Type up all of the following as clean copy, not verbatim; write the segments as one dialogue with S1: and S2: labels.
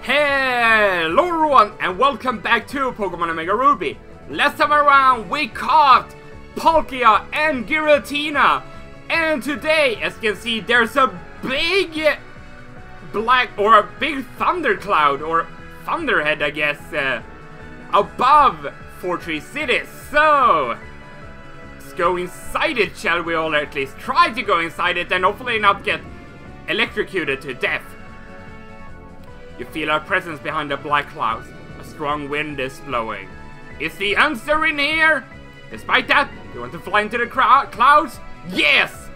S1: Hello everyone and welcome back to Pokemon Omega Ruby. Last time around we caught Palkia and Giratina, and today, as you can see, there's a big big thundercloud or thunderhead, I guess, above Fortree City. So let's go inside it, shall we? All, at least try to go inside it and hopefully not get electrocuted to death. You feel our presence behind the black clouds. A strong wind is blowing. Is the answer in here? Despite that, you want to fly into the clouds? Yes!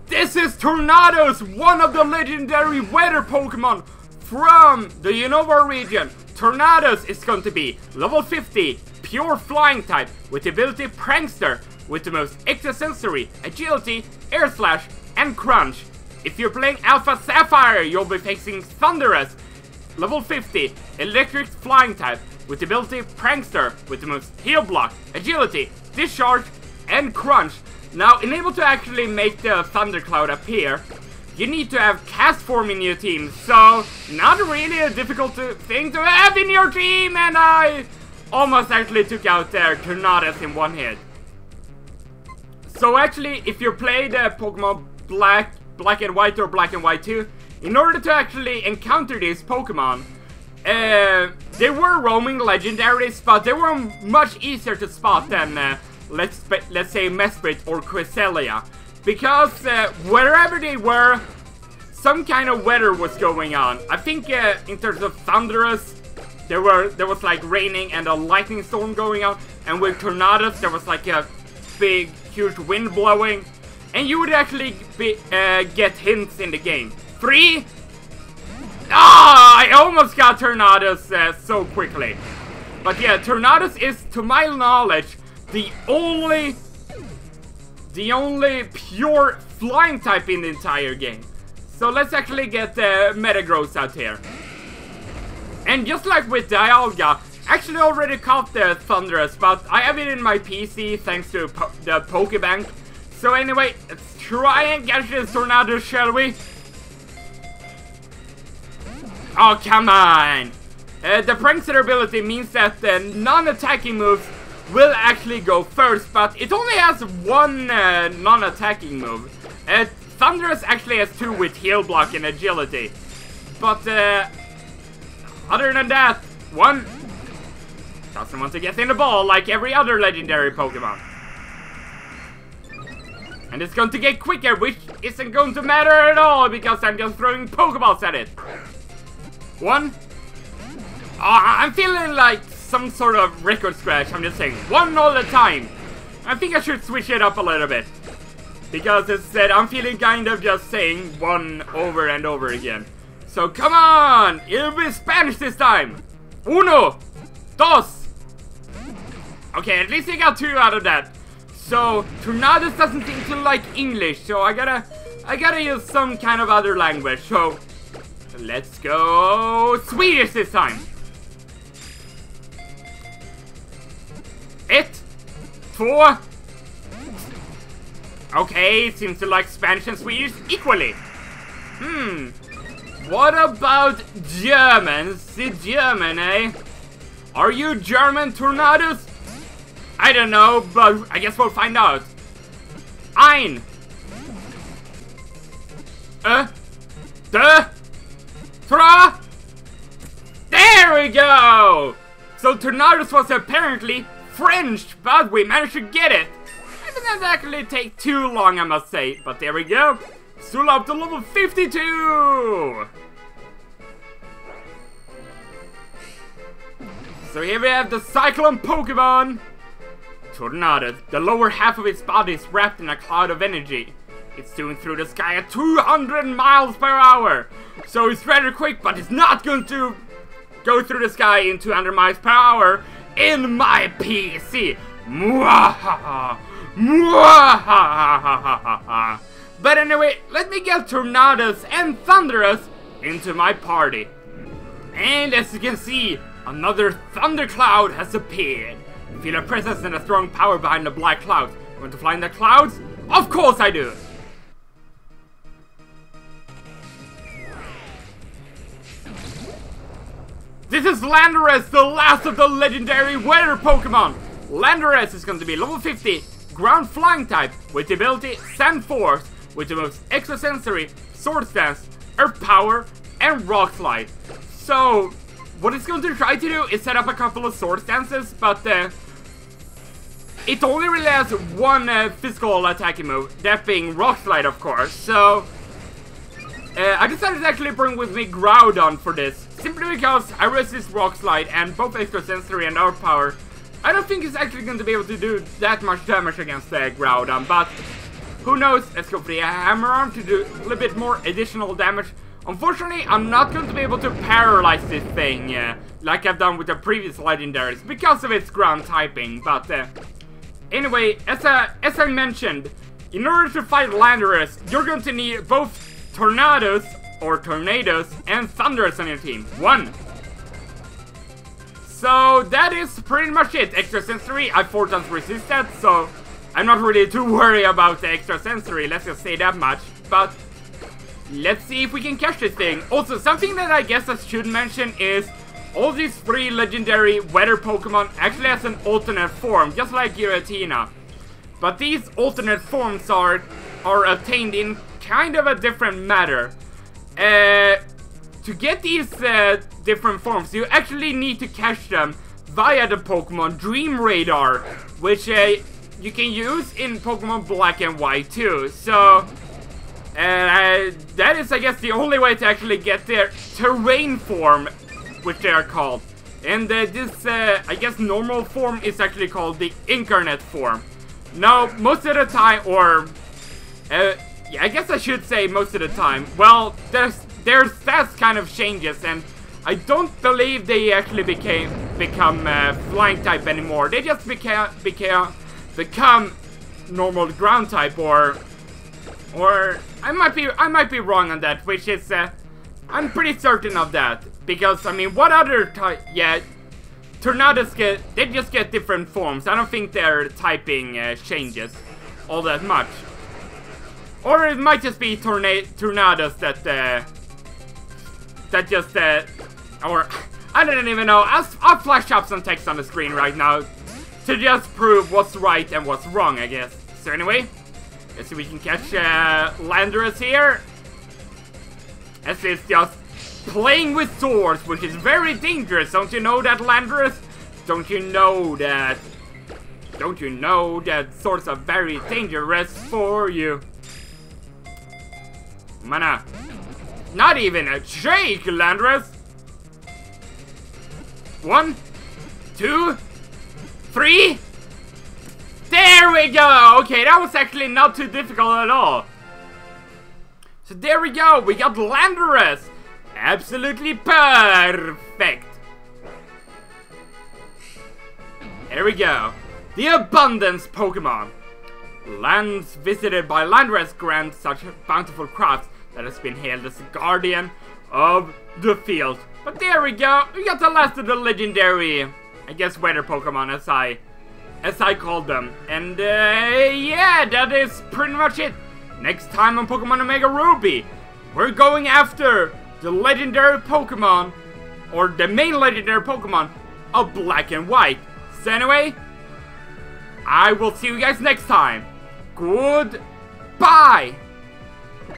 S1: This is Tornadus, one of the legendary weather Pokemon from the Unova region. Tornadus is going to be level 50, pure flying type, with the ability Prankster, with the most extrasensory, agility, air slash, and crunch. If you're playing Alpha Sapphire, you'll be facing Thundurus, level 50, electric flying type, with the ability Prankster, with the most heal block, agility, discharge, and crunch. Now, in able to actually make the thundercloud appear, you need to have cast form in your team, so not really a difficult thing to have in your team, and I almost actually took out their Tornadus in one hit. So actually, if you play the Pokemon Black and White or Black and White 2, in order to actually encounter these Pokemon, they were roaming legendaries, but they were much easier to spot than, let's say, Mesprit or Cresselia. Because wherever they were, some kind of weather was going on. I think in terms of Thundurus, there was like raining and a lightning storm going on, and with Tornadus there was like a big, huge wind blowing, and you would actually get hints in the game. 3. I almost got Tornadus so quickly. But yeah, Tornadus is, to my knowledge, the only pure flying type in the entire game. So let's actually get Metagross out here. And just like with Dialga, actually already caught the Thundurus, but I have it in my PC thanks to the Pokebank. So anyway, let's try and catch this Tornadus, shall we? Oh, come on! The Prankster ability means that the non-attacking moves will actually go first, but it only has one non-attacking move. Thundurus actually has 2 with heal block and agility. But other than that, 1 doesn't want to get in the ball like every other legendary Pokemon. And it's going to get quicker, which isn't going to matter at all because I'm just throwing Pokeballs at it. 1. I'm feeling like some sort of record scratch. I'm just saying 1 all the time. I think I should switch it up a little bit, because instead I'm feeling kind of just saying 1 over and over again. So come on, it'll be Spanish this time. 1, 2. Okay, at least I got 2 out of that. So Tornadus doesn't seem to like English, so I gotta use some kind of other language. So let's go Swedish this time. 1, 2. Okay, seems to like Spanish and Swedish equally. What about Germans? The German, eh? Are you German, Tornadus? I don't know, but I guess we'll find out. 1, 2, 3. There we go! So Tornadus was apparently French, but we managed to get it. It didn't actually take too long, I must say, but there we go. Still up to level 52! So here we have the Cyclone Pokemon, Tornadus. The lower half of its body is wrapped in a cloud of energy. It's doing through the sky at 200 miles per hour. So it's rather quick, but it's not going to go through the sky in 200 miles per hour in my PC. Mwahaha. Mwahaha. But anyway, let me get Tornadus and Thundurus into my party. And as you can see, another thundercloud has appeared. Feel a presence and a strong power behind the black clouds. Want to fly in the clouds? Of course I do! This is Landorus, the last of the legendary weather Pokemon! Landorus is going to be level 50, ground flying type, with the ability Sand Force, with the most extrasensory, Sword Dance, Earth Power, and Rock Slide. So, what it's going to try to do is set up a couple of Sword Stances, but it only really has one physical attacking move, that being Rock Slide, of course. So, I decided to actually bring with me Groudon for this, simply because I resist Rock Slide and both extrasensory and Earth Power. I don't think it's actually going to be able to do that much damage against Groudon, but who knows? Let's go for the Hammer Arm to do a little bit more additional damage. Unfortunately, I'm not going to be able to paralyze this thing like I've done with the previous legendaries because of its ground typing, but anyway, as I mentioned, in order to fight Landorus, you're going to need both Tornadus and Thundurus on your team. 1. So that is pretty much it. Extrasensory, I 4 times resist that, so I'm not really too worried about the extrasensory, let's just say that much. But let's see if we can catch this thing. Also, something that I guess I should mention is all these 3 legendary weather Pokemon actually has an alternate form, just like Giratina. But these alternate forms are obtained in kind of a different matter. To get these different forms, you actually need to catch them via the Pokemon Dream Radar, which you can use in Pokemon Black and White too. So that is, I guess, the only way to actually get their terrain form, which they are called. And this, I guess, normal form is actually called the incarnate form. Now, most of the time, or yeah, I guess I should say most of the time, well, their stats kind of changes, and I don't believe they actually become flying type anymore. They just become normal ground type, or I might be wrong on that, which is I'm pretty certain of that, because I mean, what other type? Yeah, Tornadus they just get different forms. I don't think their typing changes all that much. Or it might just be Tornadus that just, or I don't even know. I'll flash up some text on the screen right now to just prove what's right and what's wrong, I guess. So anyway, let's see if we can catch Landorus here. As it's just playing with swords, which is very dangerous. Don't you know that, Landorus? Don't you know that swords are very dangerous for you? Mana. Not even a shake, Landorus. 1, 2, 3. There we go. Okay, that was actually not too difficult at all. So there we go. We got Landorus. Absolutely perfect. There we go. The Abundance Pokemon. Lands visited by Landorus grant such bountiful crops that has been hailed as the guardian of the field. But there we go. We got the last of the legendary, I guess, weather Pokemon, as I called them. And yeah, that is pretty much it. Next time on Pokemon Omega Ruby, we're going after the legendary Pokemon, or the main legendary Pokemon of Black and White. So anyway, I will see you guys next time. Goodbye!